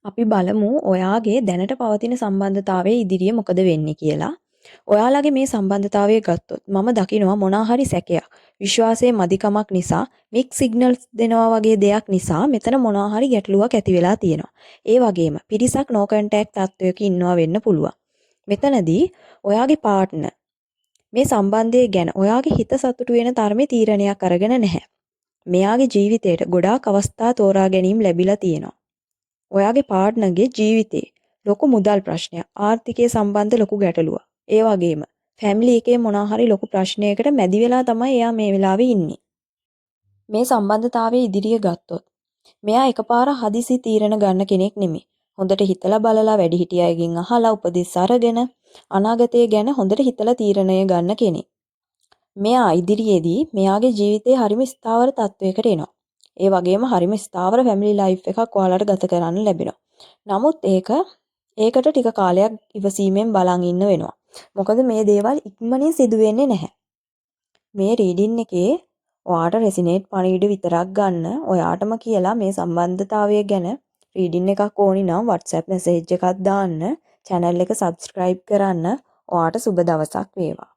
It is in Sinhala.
අපි බලමු ඔයාගේ දැනට පවතින සම්බන්ධතාවයේ ඉදිරියේ මොකද වෙන්නේ කියලා. ඔයාලගේ මේ සම්බන්ධතාවය ගත්තොත් මම දකිනවා මොනවා හරි සැකයක්. විශ්වාසයේ මදිකමක් නිසා මික්ස් සිග්නල්ස් දෙනවා වගේ දෙයක් නිසා මෙතන මොනවා හරි ගැටලුවක් ඇති වෙලා තියෙනවා. ඒ වගේම පිරිසක් නෝ කන්ටැක්ට් තත්වයක ඉන්නවා වෙන්න පුළුවන්. මෙතනදී ඔයාගේ පාර්ට්නර් මේ සම්බන්ධය ගැන ඔයාගේ හිත සතුටු වෙන තරමේ තීරණයක් අරගෙන නැහැ. මෙයාගේ ජීවිතයට ගොඩාක් අවස්ථා තෝරා ගැනීම ලැබිලා තියෙනවා. ඔයාගේ පාර්ට්නර්ගේ ජීවිතේ ලොකු මුදල් ප්‍රශ්නයක්, ආර්ථිකයේ සම්බන්ධ ලොකු ගැටලුවක්. ඒ වගේම ෆැමිලි එකේ මොනවා හරි ලොකු ප්‍රශ්නයකට මැදි වෙලා තමයි එයා මේ වෙලාවේ ඉන්නේ. මේ සම්බන්ධතාවයේ ඉදිරිය ගත්තොත් මෙයා එකපාර හදිසි තීරණ ගන්න කෙනෙක් නෙමෙයි. හොඳට හිතලා බලලා වැඩිහිටියයගෙන් අහලා උපදෙස් අරගෙන අනාගතය ගැන හොඳට හිතලා තීරණය ගන්න කෙනෙක්. මෙයා ඉදිරියේදී මෙයාගේ ජීවිතේ හරිම ස්ථාවර තත්වයකට එනවා. ඒ වගේම හරිම ස්ථාවර ෆැමිලි ලයිෆ් එකක් ඔයාලට ගත කරන්න ලැබෙනවා. නමුත් ඒකට ටික කාලයක් ඉවසීමෙන් බලන් ඉන්න වෙනවා. මොකද මේ දේවල් ඉක්මනින් සිදු වෙන්නේ නැහැ. මේ රීඩින් එකේ ඔයාට රෙසිනේට් පණිවිඩ විතරක් ගන්න ඔයාටම කියලා මේ සම්බන්ධතාවය ගැන රීඩින් එකක් ඕනි නම් WhatsApp මැසේජ් එකක් දාන්න, channel එක subscribe කරන්න. ඔයාට සුබ දවසක් වේවා.